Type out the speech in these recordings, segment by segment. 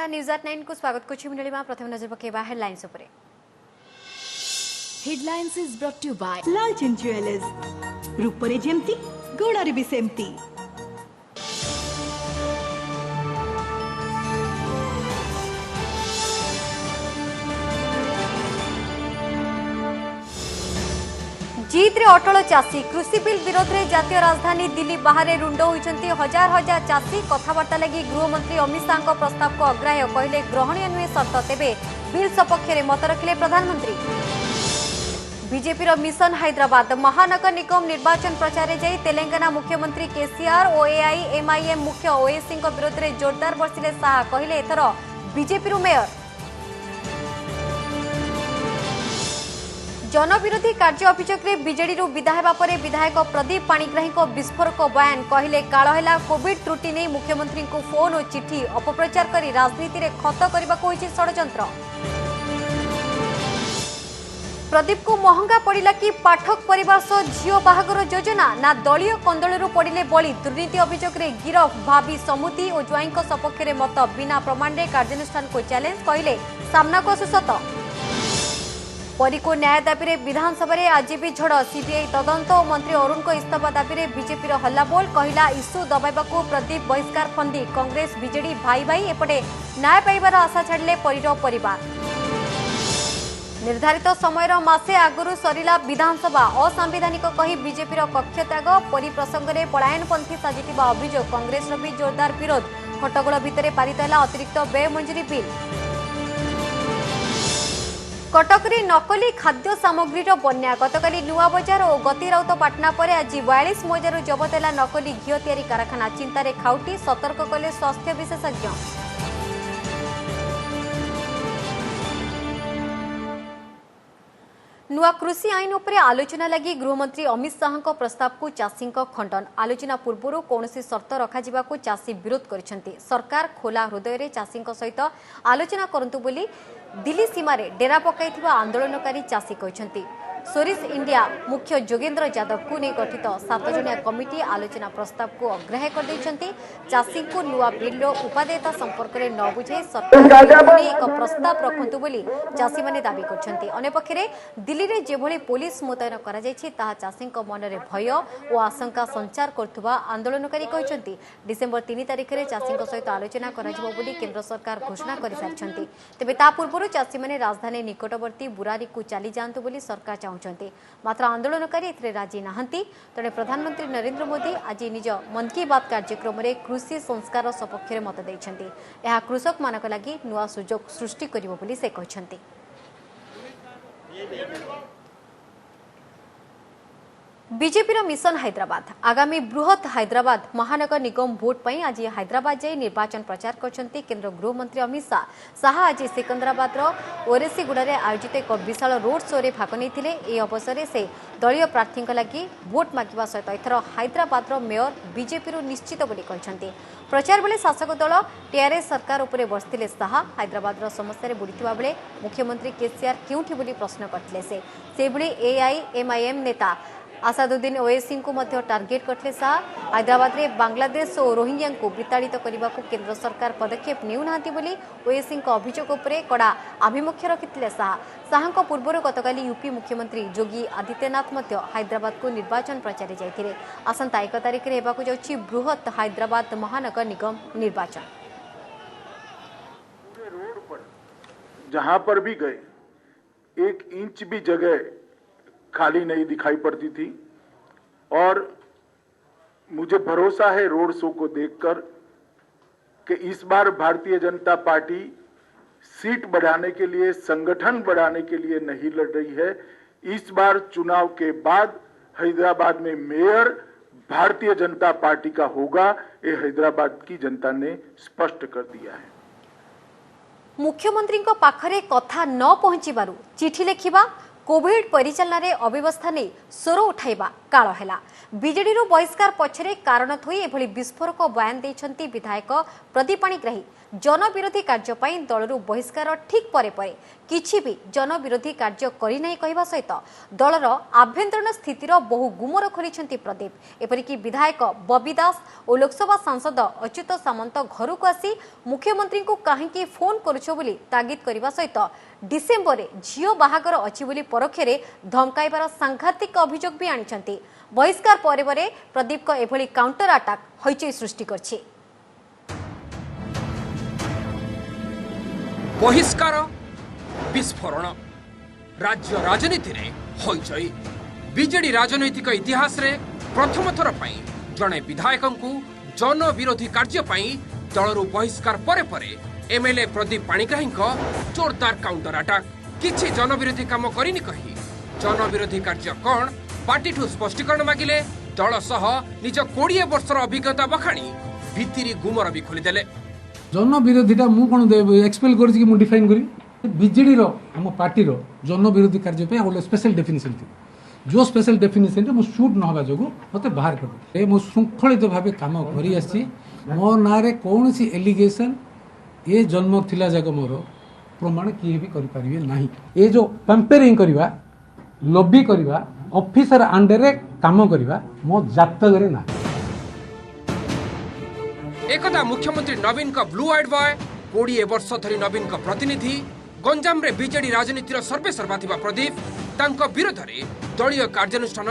नमस्कार news at 9 को स्वागत करछि मिलिमा प्रथम नजर पकेबा हेडलाइंस उपरे। Headlines is brought to by Lalchand jewellers रूपरे जेमती गुणरे भी सेमती। जीत रे अटल चाषी कृषि बिल विरोध में जातीय राजधानी दिल्ली बाहर रुंड होती हजार हजार चाषी कथबार्ता लगी गृहमंत्री अमित शाह प्रस्ताव को अग्राह्य कहले ग्रहणीय नुहे शर्त तेबे बिल सपक्ष में मत रखिले प्रधानमंत्री। बीजेपी मिशन हैदराबाद महानगर निगम निर्वाचन प्रचार जाई तेलंगाना मुख्यमंत्री केसीआर और एआईएमआईएम मुख्य ओएसी विरोध में जोरदार बर्षिले शाह कहले एथर बीजेपी मेयर। जनविरोधी कार्य अभियोग में बीजेडी विदा हेबा परे विधायक प्रदीप पाणिग्राही विस्फोरक बयान कहले काल कोविड त्रुटि नहीं मुख्यमंत्री को फोन और चिठी अपप्रचार कर राजनीति में खत करने को षड्यंत्र। प्रदीप को महंगा पड़ा कि पाठक परिवार सह झील बाहागर योजना ना दलीय कंदलू पड़े बली दुर्नीति अभियोग में गिरफ भावी समुति और ज्वाई सपक्ष में मत बिना प्रमाण में कार्यानुष्ठान को चैलेंज कहले सामना को आसु सत। परी को न्याय दाबी में विधानसभा में आज भी झड़ सीबीआई तदंत और मंत्री अरुण को इस्तीफा दाबी में बीजेपी हल्लाबोल कहला इश्यू दबाइबा प्रदीप बहिष्कार फंदी कांग्रेस बीजेडी भाई भाई एपटे न्याय पाइबार आशा छाड़िले परीर परिवार। निर्धारित समय मासे आगुरी सरिला विधानसभा असंवैधानिक कही बीजेपी कक्षत्याग परी प्रसंग में पलायनपंथी साजिथिबा अभियोग कांग्रेस भी जोरदार विरोध हट्टगोल भितर पारित है अतिरिक्त व्यय मंजूरी बिल। कटकरी नकली खाद्य सामग्री बन्या गतकाली नुआ बजार और गति राउत पाटना पर आज 42 मौजारू जबत है नकली घी तैयारी कारखाना चिंतार खाउटी सतर्क कले स्वास्थ्य विशेषज्ञ। नुआ कृषि आईन उपरे आलोचना लगी गृहमंत्री अमित शाह प्रस्ताव को चाषी खंडन आलोचना पूर्व कौन शर्त रखा को चाषी विरोध कर सरकार खोला हृदय चाषी सहित आलोचना करंतु बोली दिल्ली सीमार डेरा पकाई आंदोलनकारी चाषी कहते। सोरिस इंडिया मुख्य जोगेंद्र यादव को नहीं गठित 7 जनिया कमिटी आलोचना प्रस्ताव को अग्राह्य कर चाषी को नुआ बिल उपादेयता संपर्क में न बुझाई सरकार एक प्रस्ताव रखु बोली चाषी माने दाबी करछन्ती। अन्यपक्षे दिल्ली में जेभली पुलिस मुतयन करा जायछि ताहा चाषी मन में भय और आशंका संचार करथुबा आंदोलनकारी कहछन्ती। डिसेम्बर 3 तारिख में चाषी सहित आलोचना कराजिबो बोली केंद्र सरकार घोषणा कर सारिछन्ती। तेबे ता पूर्व चाषी माने राजधानी निकटवर्ती बुरारी को चली जांतु बोली सरकार मात्र आंदोलनकारी एथिरे राजी नाहंती। तेणे प्रधानमंत्री नरेंद्र मोदी आज निज मन की बात कार्यक्रम में कृषि संस्कार सपक्ष में मत देइछन्ती। यह कृषक मानक लागि नुआ सुजोग सृष्टि करिवो बोली से कहछन्ती। बीजेपी मिशन हैदराबाद आगामी बृहत हैदराबाद महानगर निगम भोट पर आज हैदराबाद जाई निर्वाचन प्रचार करछन्ती केंद्र गृहमंत्री अमित शाह आज सिकंदराबाद ओरेसीगुड़ा में आयोजित एक विशाल रोड शो रे भाग नहीं। यह अवसर में से दलीय प्रार्थी लगी भोट मागिबा सहित एथर हैदराबाद मेयर बीजेपी निश्चित बोली कहछन्ती। प्रचार बेले शासक दल टीआरएस सरकार उपरे बसथिले शाह हैदराबाद समस्या बुड़ीथिबा बेले मुख्यमंत्री केसीआर केउठी बोली प्रश्न करथिले से भली एआईएमआईएम नेता आसादुद्दीन ओवैसी को मध्य टार्गेट करते शाह हैदराबाद में बांग्लादेश और रोहिंग्या को विताड़ित करने को केंद्र सरकार पदक्षेप नेउनाहांती बोली ओवैसी अभियोग उपरे कड़ा आभिमुख्य रखिथिले शाह पूर्व गतकाली यूपी मुख्यमंत्री योगी आदित्यनाथ मध्य हैदराबाद को निर्वाचन प्रचार जाइथिले। आसंता 1 तारिख में हेबाकु जाउछि बृहत हैदराबाद महानगर निगम निर्वाचन। रोड पर जहां पर भी गए 1 इंच भी जगह खाली नहीं दिखाई पड़ती थी और मुझे भरोसा है रोड शो को देखकर कि इस बार भारतीय जनता पार्टी सीट बढ़ाने के लिए संगठन बढ़ाने के लिए नहीं लड़ रही है। इस बार चुनाव के बाद हैदराबाद में मेयर भारतीय जनता पार्टी का होगा, ये हैदराबाद की जनता ने स्पष्ट कर दिया है। मुख्यमंत्री पाखरे कथा न पहुंचीबारु चिठी लिखिबा कोविड परिचालन रे अव्यवस्था नहीं स्वर उठाइबा काल हैला। बीजेडी बहिष्कार पछरे कारण थोई एभली विस्फोरक बयान देइछन्ती विधायक प्रदीप पाणिग्राही। जनविरोधी कार्य ପାଇଁ ଦଳରୁ ବହିଷ୍କାର ଠିକ୍ ପରେ ପରେ କିଛି ବି जनविरोधी କାର୍ଯ୍ୟ କରିନାହିଁ କହିବା ସହିତ ଦଳର ଆଭ୍ୟନ୍ତରୀଣ ସ୍ଥିତିର ବହୁ ଗୁମର ଖୋଲିଛନ୍ତି ପ୍ରଦୀପ। ଏପରିକି ବିଧାୟକ ବବି ଦାସ ଓ ଲୋକସଭା ସାଂସଦ ଅଚ୍ୟୁତ ସାମନ୍ତ ଘରକୁ ଆସି ମୁଖ୍ୟମନ୍ତ୍ରୀଙ୍କୁ କାହିଁକି ଫୋନ୍ କରୁଛ ବୋଲି ତାଗିଦ କରିବା ସହିତ ଡିସେମ୍ବରରେ ଝିଅ ବାହାଘର ଅଛି ବୋଲି ପରୋକ୍ଷରେ ଧମକାଇବାର ସାଂଘାତିକ ଅଭିଯୋଗ ବି ଆଣିଛନ୍ତି। ବହିଷ୍କାର ପରେ ପରେ ପ୍ରଦୀପଙ୍କ ଏଭଳି କାଉଣ୍ଟର ଆଟାକ୍ ହଇଚଇ ସୃଷ୍ଟି କରିଛି। बहिष्कार विस्फोरण राज्य राजनीति रे हईचई बीजेडी राजनैतिक इतिहास रे प्रथम थर पई जणे विधायक जनविरोधी कार्य पई दलरू बहिष्कार परे परे एमएलए प्रदीप पाणिग्राही जोरदार काउंटर अटैक किछि जनविरोधी काम करिनि कही जनविरोधी कार्य कौन पार्टी स्पष्टीकरण मागिले दल सह निज 20 वर्षर अभिज्ञता बखाणी भितिरी गुमर भी खोलीदेले। जनविरोधीटा मु कौन एक्सपेल कर डिफाइन करी बीजेडी आम पार्टी जनविरोधी कार्य गोटे स्पेशल डेफिनेशन थी जो स्पेशल डेफिनेशन मो सुट न हवा जो मत बाहर कर मो श्रृंखलित भाव कम कर मो ना कौन सी एलिगेशन ये जन्म थिला जाक मोर प्रमाण किए भी करें ना ये जो कंपेयरिंग करवा लॉबी करवा ऑफिसर अंडर काम करवा मो जातक ना। एकदा मुख्यमंत्री नवीन का ब्लू आइड बॉय 20 वर्ष धरी नवीन का प्रतिनिधि गंजाम रे बीजेडी राजनीतिर सर्वे सर्वा थिबा प्रदीप तांको विरोध रे दलीय कार्यानुष्ठान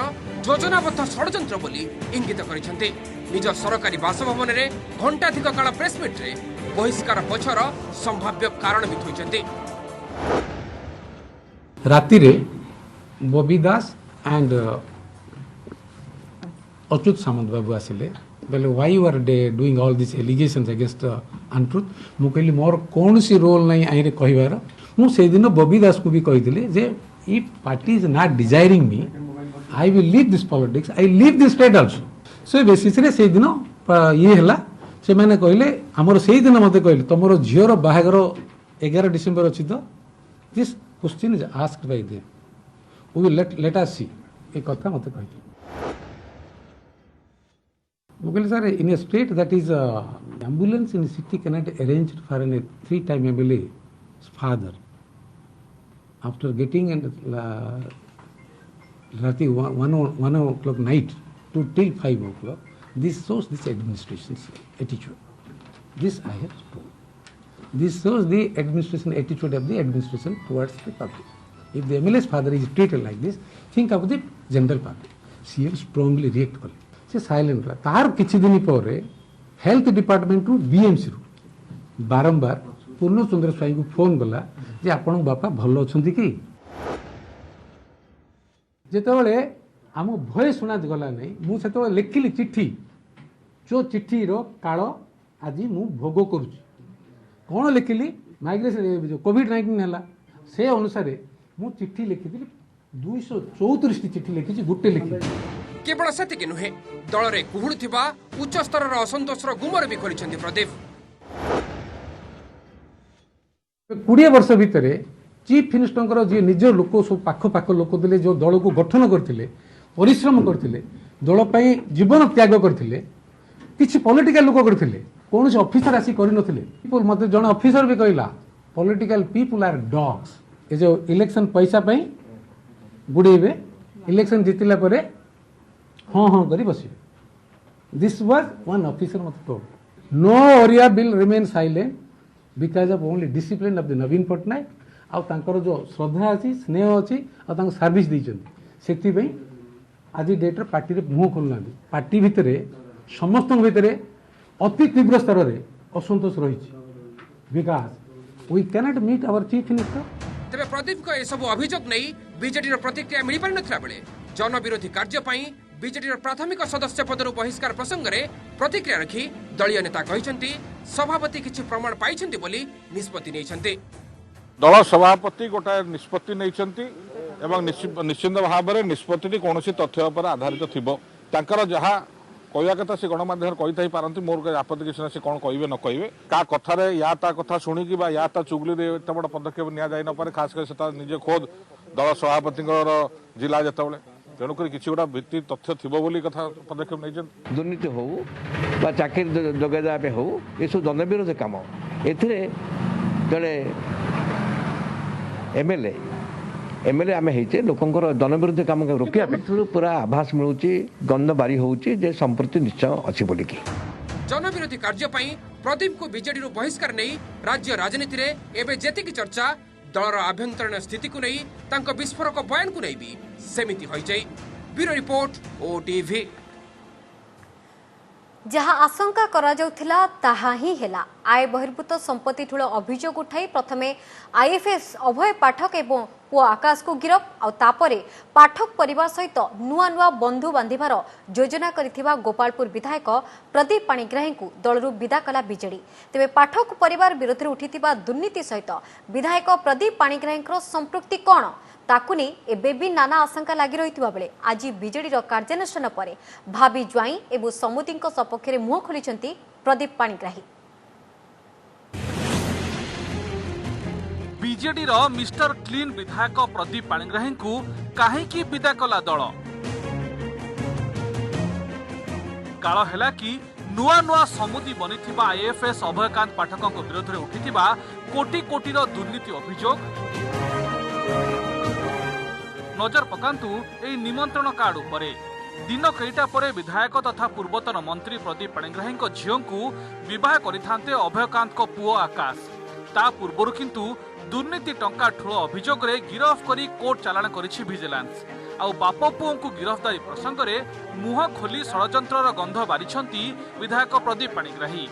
योजनाबद्ध षडयंत्र बोली इंगित करिसेंते। निज सरकारी बासभवन रे घंटाधिक काल प्रेस मीट रे बहिष्कार पछर संभाव्य कारण भी थोइसेंते। राति रे बबी दास एंड अच्युत सामंत बाबू आसिले बोले why you are doing all this allegations against untruth मु कहली मोर कौन सी रोल नहीं आई रे कहिबार मु से दिन बबी दास को भी कहिदिले जे if party is not desiring me I will leave this politics I leave this state also सो बेसिस रे से दिन ये हला से माने कहले हमर से दिन मते कहले तमरो झियोर बाहागर 11 डिसेंबर अछि तो this question is asked by them we will let us see ए कथा मते कहले Mughal sir, in a state that is ambulance in a city cannot arrange for a 3-time MLA's father. After getting Rati 1 o'clock night to till 5 o'clock, this shows this administration's attitude. This I have told. This shows the administration attitude of the administration towards the public. If the MLA's father is treated like this, think of the general public. CM strongly react. से silent रहा तार किछि दिन पर health department रु BMC रु बारंबार पूर्ण चंद्र स्वाई को फोन गला जे आपण बापा भल अछंती कि जेतेबेले आम भय सुना गला नहीं मु सेतो लिखिली चिट्ठी जो चिट्ठी रो काल आज मु भोग करूची कोन लिखिली माइग्रेशन जो कोविड-19 हला से अनुसार मु चिट्ठी लिखिली 234 चिट्ठी लिखिची गुटे लिखिली केवल सेतिक नुहे दल रे कुहुळुथिबा उच्च स्तर असंतोषर गुमर भी करिसेंती प्रदीप। 20 वर्ष भितर चीफ मिनिस्टर जी निज लोक सब पाख पाख लोक थे जो दल को गठन करते परिश्रम करते दल पर जीवन त्याग करते किसी पॉलिटिकल लोक करते कौन से ऑफिसर आसी कर मत जन ऑफिसर भी कहला पॉलिटिकल पीपुल आर डॉग्स ये जो इलेक्शन पैसा गुड़े इलेक्शन जीतला हाँ हाँ करी बसिबे दिस वाज वन ऑफिसर मत told no Oriya will remain silent because of only discipline of the Naveen Patnaik आउ तांकर जो श्रद्धा अच्छी स्नेह अच्छी आ तांकर सर्विस देइछन से आज डेट पार्टी रे मुह खोलना पार्टी भितर समस्त भितर अति तीव्र स्तर में असंतोष रही because we cannot meet our chief minister. तेरे प्रदीप को यह सब अभियोग नहीं बीजेडी प्रतिक्रिया मिल पारि नथिला बेले जनविरोधी कार्य पई बीजेडी प्राथमिक सदस्य पदर बहिष्कार प्रसंग में प्रतिक्रिया रखी दलीय नेता कहते सभापति किसी प्रमाण पाई बोली निष्पत्ति नहीं दल सभापति गोटाए निष्पत्ति नहीं निश्चिंत भाव में निष्पत्ति कौन तथ्य पर आधारित थी जहाँ कहवा कथा से गणमाध्यम कही पारती मोर आपत्ति किसी ना से कौन कहे न कहे क्या कथार या ता कथा शुणिकी या ता चुगली एत बड़ पदक्षेप नि नपे खास कर निजे खोद दल सभापति जिला जिते तेणुक किसी गोटा भित्ति तथ्य थी बोली कथा पदक्षेप नहीं दुर्नीति हो चाकरी जगह हो ये सब जनविरोधी काम एथिरे जड़े एमएलए आम होचे लोकंर जनविरोधी काम रोकिया पूरा आभास मिलूँ गंध बारी होची जे संप्रति निश्चय अच्छी बोलिकी जनविरोधी कार्य प्रदीप को बीजेडी बहिष्कार नहीं राज्य राजनीति रे एबे जेतिकी चर्चा दलर आभ्यंतरीण स्थिति को नहीं तांको विस्फोरक बयान को नहीं भी सेमिति होई जाई। Bureau report OTV. जहाँ आशंका करा जाउथिला ताहा ही हेला। आय बहिर्भूत संपत्ति ठूल अभियोग उठाई प्रथमे आईएफएस अभय पाठक एवं पुओ आकाश को गिरफ आउे पाठक परिवार सहित नुआ नुआ बंधु बांधिबार योजना करिथिबा गोपालपुर विधायक प्रदीप पाणिग्राही को दलरू विदा कला बीजेडी। तेबे पाठक परिवार विरोध में उठिथिबा दुर्नीति सहित विधायक प्रदीप पाणिग्राही संपृक्ति कौन ताकू नहीं एबे भी नाना आशंका लगी रही बेले आज बीजेडी कार्यानुष्ठान पर भाभी ज्वाई एवं समुदी सपक्ष में मुह खोली प्रदीप पाणिग्राही। बीजेडी रो मिस्टर क्लीन विधायक प्रदीप पाणिग्राही को काहेकी विदा कला दल काल हैला कि नुआ नुआ समुदी बनिथिबा आईएफएस अभयकांत पाठक विरोध में उठिथिबा कोटी कोटी दुर्नीति अभियोग। नजर पकांतु एई निमंत्रण कार्ड उपरे दिन कईटा परे विधायक तथा पूर्वतन मंत्री प्रदीप पाणिग्राही झीओं को विवाह करिथांते अभयकांत को पुओ आकाश। ता पूर्वरु किंतु दुर्नीति टंका ठूल अभियोग रे गिरफ करी कोर्ट चालाण करिछि विजिलेंस। आउ बाप पुओं को गिरफ्तारी प्रसंग में मुह खोली षड़यंत्रर गंध बारिछंती विधायक प्रदीप पाणिग्राही।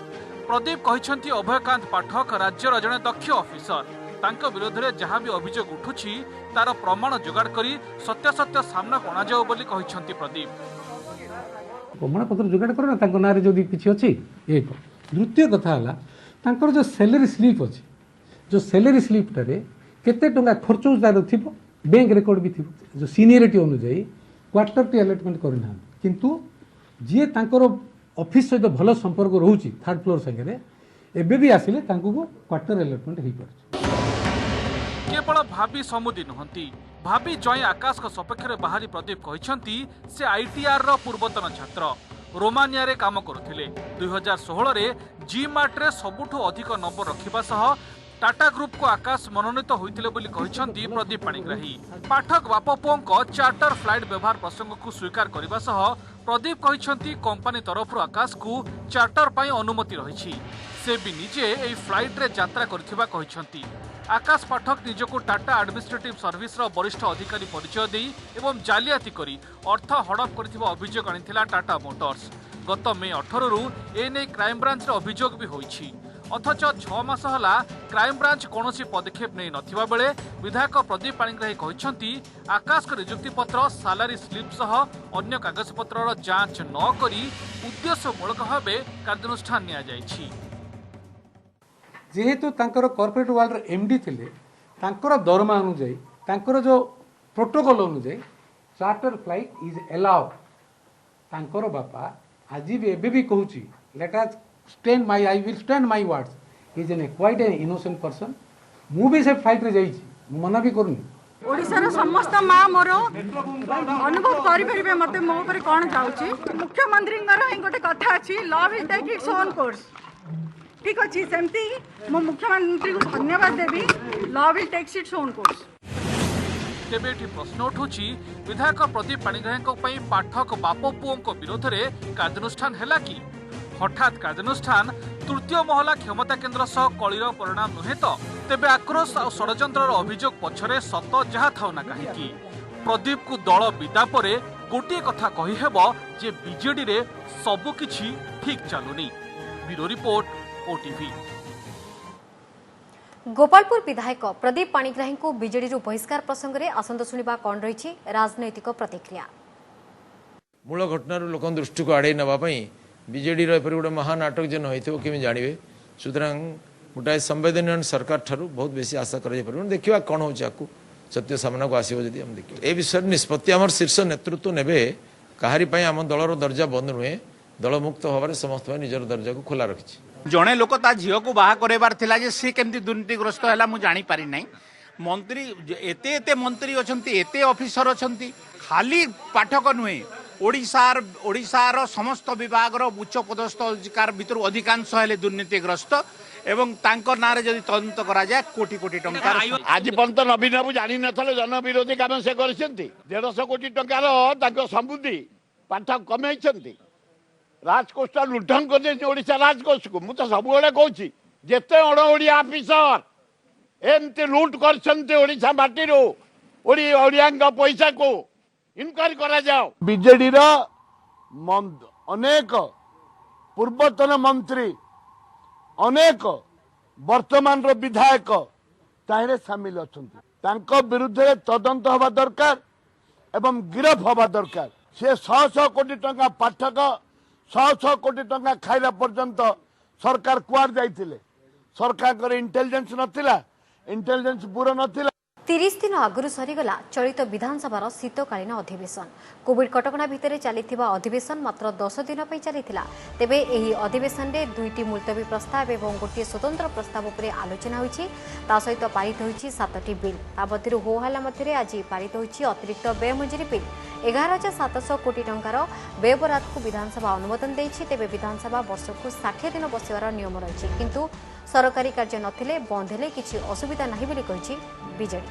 प्रदीप कहिछंती अभयकांत पाठक राज्यर जड़े दक्ष ऑफिसर तांको विरोध में जहाँ भी अभियोग उठुछि तार प्रमाण जोगाड़ करी सत्यासत्य सामना कोणा जाओ बोली कहिछंती प्रदीप। प्रमाण पत्र जोगाड़ कर ना ना जदि किसी अच्छी एक द्वितीय कथा है तांकर जो सैलरी स्लिप अच्छी जो सैलरी स्लिप टारे केते टंका खर्च तार थी बैंक रेकर्ड भी थी जो सीनियरिटी अनुजाई क्वार्टर टी अलटमेंट करना किंतु जी तांकर ऑफिस सहित भल संपर्क रोची थर्ड फ्लोर संगे एबे भी आसिले तांको क्वार्टर अलटमेंट हो पार। केवल भाभी समुदी नुहंती भाभी जय आकाश को सपक्ष में बाहरी प्रदीप कहिछंती से आईटीआर रो पूर्वतन छात्र रोमानिया रे काम करुथिले 2016 रे जी मार्ट रे सबुठु अधिक नंबर रखिबा सह टाटा ग्रुप को आकाश मनोनीत होइतिले बोली कहिछंती प्रदीप पाणिग्राही। पाठक बाप पुओं चार्टर फ्लाइट व्यवहार प्रसंग को स्वीकार करने सह प्रदीप कहिछंती कंपनी तरफ आकाश को चार्टर पाई अनुमति रही से भी निजे एई फ्लाइट रे यात्रा करथिबा कहिछंती। आकाश पाठक निजको टाटा एडमिनिस्ट्रेटिव सर्विस रो वरिष्ठ अधिकारी परिचय देई एवं जालियाती करी अर्थ हड़प करथिबा अभियोग आनिथिला टाटा मोटर्स। गत मे 18 रु एने क्राइम ब्रांच रो अभियोग भी होईछि अथच 6 मास हला क्राइम ब्रांच कोनोसी पदक्षेप नै नथिबा बेले विधायक प्रदीप पाणिग्राही कहिछंती आकाश को नियुक्ति पत्र सैलरी स्लिप सह अन्य कागज पत्र रो जांच न करी उद्देश्यमूलक भाबे कार्यानुष्ठान निया जायछि। जेहेतु तांकर कॉर्पोरेट वर्ल्ड एमडी थिले तांकर दरमा अनुजाई तांकर जो प्रोटोकॉल अनुजाई चार्टर फ्लाइट इज अलाउड। तांकर बापा आज भी एबे भी कहूची let us stand my I will stand my words is an quite an innocent person मु भी से फ्लाइट रे जाईची मना भी करूनी ओडिसा रो समस्त मां मोर अनुभव करि परिबे मते मो ऊपर कोन जाउची मुख्यमंत्री गोटे कथा अछि law will take its own course ठीक अच्छी सेमती मो मुख्यमंत्री को धन्यवाद देवी law will take its own course. तेबे प्रश्न उठुछि विधायक प्रदीप पाणिग्राही पाठक बाप पुओं विरोध में कार्यानुष्ठान हैला कि हठात कार्यानुष्ठान तृतीय महला क्षमता केन्द्र सह कलिर परिणाम नुहे तो तेबे आक्रोश और षड़यंत्र अभियोग पछरे सत जहाँ थाउ ना कहीं प्रदीप को दल विदा परे गोटे कथा कही हेबो जे बीजेडी रे सबु किछि ठीक चलुनी। Bureau report OTV. गोपालपुर विधायक प्रदीप पाणिग्राही को बीजेडी बहिष्कार प्रसंग में आसंत शुणा कौन रही राजनैतिक प्रतिक्रिया। मूल घटनार लोक दृष्टि को आड़े नापी बीजेडी गोटे महानाटक जेन होमी जानवे सुतरां गोटाए संवेदनशील सरकार ठारू बहुत बेसी आशा कर देखा कौन हो सत्य सामना को आसो जब हम देखिए ए विषय निष्पत्ति आम शीर्ष नेतृत्व ने कहारी आम दलर दर्जा बंद नुहे दल मुक्त भाव समस्त निजर दर्जा को खोला रखी जड़े लोक ता झील को बाहा करवार थिला जे सी केमती दुर्नीतिग्रस्त है मुझे जानीपारी ना मंत्री एते एते मंत्री अच्छा एते ऑफिसर अच्छा खाली पाठक नुहे ओडिशार समस्त विभाग उच्च पदस्थ अधिकार भितर अधिकांश है दुर्नीतिग्रस्त एवं तांकर नारे जदि तदंत करा जाए कोटी कोटी टंकार आज पर्यंत नवीन बाबू जानी नथले जन विरोधी काम से करछंती 150 कोटी टंकार तांको समृद्धि पाठ कमेइछंती राजकोष लुंठन कर ओडिशा राजकोष को मु तो सब कहूँ जेते अण ओडिया ऑफिसर एमती लुट कर माटी ओडिया पैसा को इनक्वारी करा जाओ बीजेडी अनेक पूर्वतन मंत्री अनेक वर्तमान विधायक ताहिरे सामिल अच्छा विरुद्ध तदंत हवा दरकार एवं गिरफ हवा दरकार से 100 कोटी टंका पाठक 100 कोटी टंका खाइला पर्यंत सरकार कुआर जाइथिले सरकार इंटेलिजेंस नथिला इंटेलिजेंस ब्यूरो नथिला 30 दिन आगु सरीगला चलित विधानसभा शीतकालीन अधिवेशन कोविड कटकणा भितर चलिथिबा अधिवेशन मात्र 10 दिन पर चलिथिला तेबे एही अधिवेशन रे दुईटी मुलतवी प्रस्ताव एवं गोटे स्वतंत्र प्रस्ताव उपरे आलोचना होईछि ता सहित पारित होईछि 7टी बिल ता मध्यरु होहल्ला मध्यरे आज पारित होईछि अतिरिक्त व्यय मंजूरी बिल 11,700 कोटी टंकार व्यय बराद को विधानसभा अनुमोदन देछि तेबे विधानसभा वर्षको 60 दिन बसिवार नियम रहिछि किंतु सरकारी कार्य नथिले बंद हेले किछि असुविधा नाही बोली कहिछि बीजेडी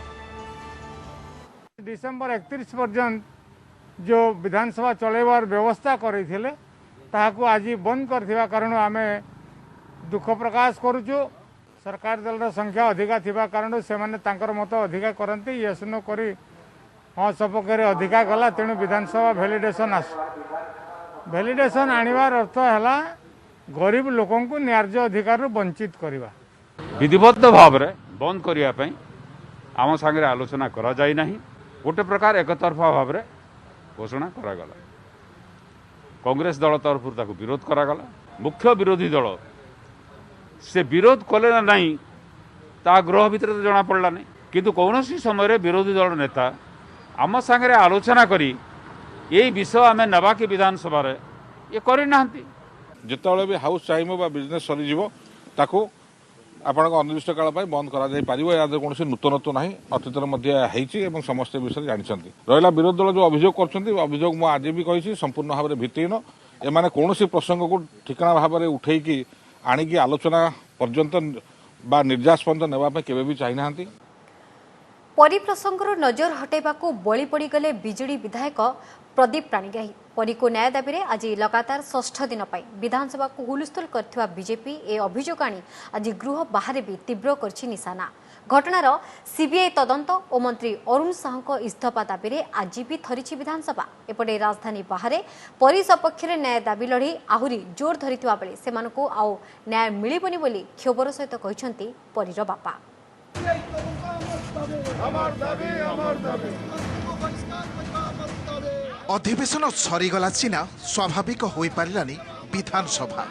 डिसेंबर 31 पर्यंत जो विधानसभा चलैबार व्यवस्था करथिले ताहाकू आज बंद करथिबा कारण आमे दुख प्रकाश करूछु सरकार दल संख्या अधिका थिबा कारण से माने तांकर मत अधिका करंती यस नो करी हाँ सपक्षे अधिका गला तेणु विधानसभा भैलिडेसन भैलिडेसन आनिबार अर्थ है गरीब लोकों को न्याय्य अधिकार वंचित करवा विधिबद्ध भाव में बंद करने आम सांगे आलोचना करा जाई नहीं गोटे प्रकार एकतरफा भाव में घोषणा करागला कांग्रेस दल तरफ विरोध करागला मुख्य विरोधी दल से विरोध कले ना नहीं ता गृह भितर तो जना पड़ला नहीं किंतु कौन समय विरोधी दल नेता आम सांगे आलोचना करी यही विषय आम नवा कि विधानसभा ये करना जिते भी हाउस चाहिए बिजनेस सरीज ताकू आपण अनिर्दिष्ट काल बंद कर कौन नूतनत्व ना अतीत समस्त विषय जानते रहा विरोधी दल जो अभियोग कर आज भी कही संपूर्ण भाव में भित्तिहीन एमाने कौन प्रसंग को ठिकाना भाव में उठेकी आणिकी आलोचना पर्यंत बा निर्यास पर्यंत नेवाई केवे भी चाहिना परिप्रसंगर नजर हटाइबाकू बळी पड़गले बिजेडी विधायक प्रदीप पाणिग्राही परी को न्याय दाबी में आज लगातार 6ठ दिन पर विधानसभा को हुलस्थुल करथिबा बीजेपी ए अभियोग आनी आज गृह बाहर भी तीव्र करछि निशाना घटनार सीबीआई तदंत और मंत्री अरुण साहू इस्तीफा दाबी में आज भी थरिछि विधानसभा एपटे राजधानी बाहर परी सपक्ष न्याय दाबी लड़ी आहुरी जोर धरिथिबा बेले सेमानकु आउ न्याय मिलिबनी बोली क्षोभर सहित कहिसंती परीर बापा अधिवेशन सरीगला सीना स्वाभाविक हो पारानी विधानसभा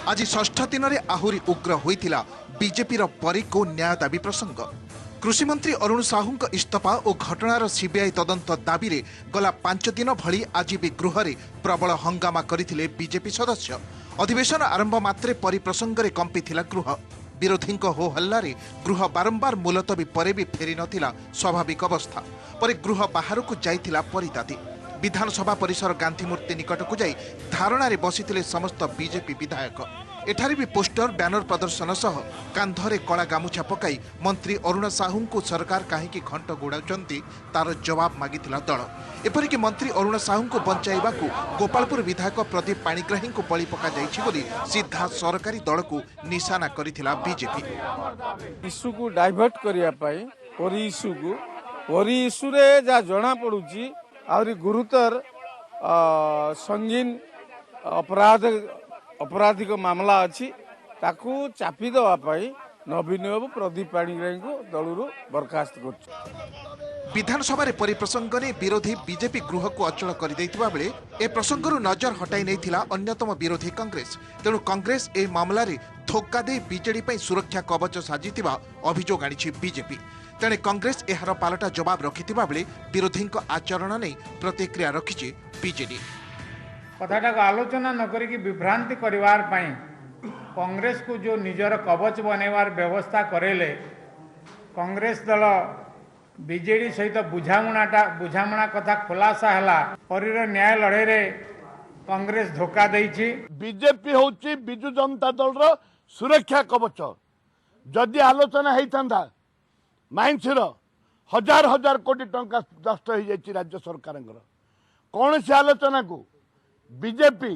आज 6ठ दिन में आहुरी उग्र होइथिला बीजेपी परी को न्याय दाबी प्रसंग कृषि मंत्री अरुण साहू इस्तीफा और घटनार सीबीआई तदंत दाबी रे गला 5 दिन भली आज भी गृह में प्रबल हंगामा करथिले बीजेपी सदस्य अधिवेशन आरंभ मात्रे परी प्रसंग में कंपिथिला गृह विरोधी हो हल्ला गृह बारंबार मुलतवी परे भी फेरी नथिला स्वाभाविक अवस्था पर गृह बाहर को जाइथिला परिदादी विधानसभा परिसर गांधी मूर्ति निकट को जाई धारणा रे बसिथिले समस्त बीजेपी विधायक एठारे भी पोस्टर बैनर प्रदर्शन सह कांधरे कला गामुछा पकाई मंत्री अरुण साहू को सरकार कहीं घंट गोड़ाउछंती तार जवाब मागिथिला दल एपरिक मंत्री अरुण साहू को बंचाइबा को गोपालपुर विधायक प्रदीप पाणिग्राही को बळी पका जाइछि बोली सीधा सरकारी दल को निशाना करिथिला बीजेपी इश्यू को डाइवर्ट करिया पाई परी इश्यू रे जा जणा पडुची आउरी गुरुतर संगीन अपराधिक मामला अच्छी ताकू चापी देवाई नवीन बाबू प्रदीप पाणिग्राही को दलू बर्खास्त कर विधानसभा परिप्रसंग ने विरोधी बीजेपी गृह को अचल कर बेले ए प्रसंग नजर हटाई नहीं अन्यतम विरोधी कांग्रेस तेणु कांग्रेस ए मामला रे धोखा दे बीजेडी सुरक्षा कवच साजिथिबा अभियोग आनी बीजेपी तेणे कांग्रेस एहार पालटा जवाब रखिथिबा बेले विरोधी आचरण नहीं प्रतिक्रिया रखिछि बीजेडी कथाटा को आलोचना न करिक विभ्रांति करिवार पई कांग्रेस को जो निजर कवच बनैवार व्यवस्था करेले कांग्रेस दल बीजेडी सहित बुझामणा कथा खुलासा हैला परीर न्याय लड़े रे कांग्रेस धोखा देइछि बीजेपी होउछि बिजु जनता दल रो सुरक्षा कवच जदि आलोचना होता माइंसर हजार हजार कोटी टंका नष्ट हो जाए राज्य सरकार कौन से आलोचना को बीजेपी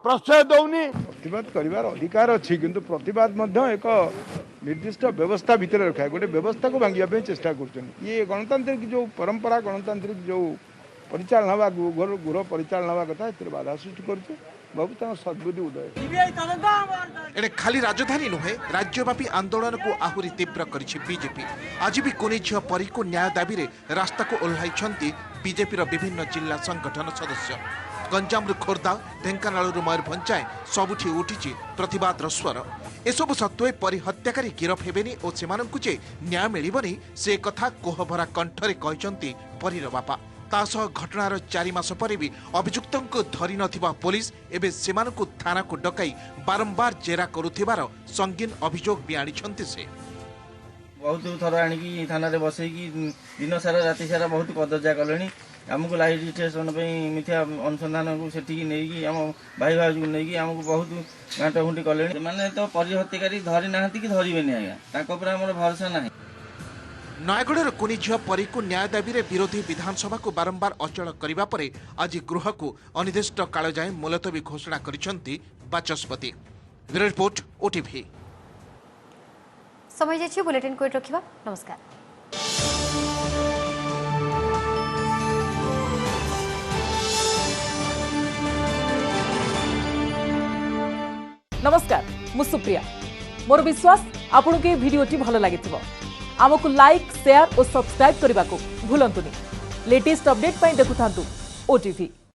प्रश्रय दौनी। प्रतिवाद कर अधिकार अच्छी किंतु प्रतिवाद एक निर्दिष्ट व्यवस्था भितर रखा गोटे व्यवस्था को भांगे चेष्टा कर गणतांत्रिक जो परंपरा गणतांत्रिक जो परिचालना गृह परिचालना कथा बाधा सृष्टि कर सद्बुद्धि उदय। एणे खाली राजधानी नुहे राज्यव्यापी आंदोलन को आहुरी तीव्र करिछि बीजेपी। आज भी कुनी झियो परी को न्याय दाबी रे रास्ता को ओह्लाइछंती बीजेपी विभिन्न जिला संगठन सदस्य। गंजाम खोर्धा ढेंकानाल मयूरभंज जाए सबुठी उठिछि प्रतिवाद स्वर। एसबु सत्वे परी हत्याकारी गिरफ हेबेनी और सेमानंकु जे न्याय मिलिबनी से कथा कोहभरा कंठरे कहिसंती परीर बापा। तासह घटनार 4 मास पर भी अभियुक्तों को धरी नथिबा पुलिस एबे सेमानंकु थाना को डकाई बारंबार जेरा करुथिबार संगीन अभियोग भी आनिछंती से। बहुत थर आनिकी थाना रे बसैकी दिन सारा राति सारा बहुत कदर्जा कलेनी। आमको लाइट स्टेशन पे मिथ्या अनुसंधान को सेठी नेकी आम भाई भाई को नेकी आमको बहुत गांटा घुंटी कलेनी। माने तो परी हत्याकारी धरी नाहंती कि धरिबेनी आज्ञा ताको पर हमर भरोसा नाही। नयगढ़ कुनी झियो परी को न्याय दाबी रे विरोधी विधानसभा को बारंबार अचल करिबा परे आज गृह को अनिर्दिष्ट काल जाए मुलतवी घोषणा करिसंती बाचस्पति। Bureau report OTV. समय जाछि बुलेटिन को रखिबा। नमस्कार। नमस्कार मु सुप्रिया। मोर विश्वास आपन के वीडियोटी भल लागिथिबो। आमको लाइक शेयर और सब्सक्राइब करने को भूलंतुनी। लेटेस्ट अपडेट पाई देखुथांतु ओटीवी।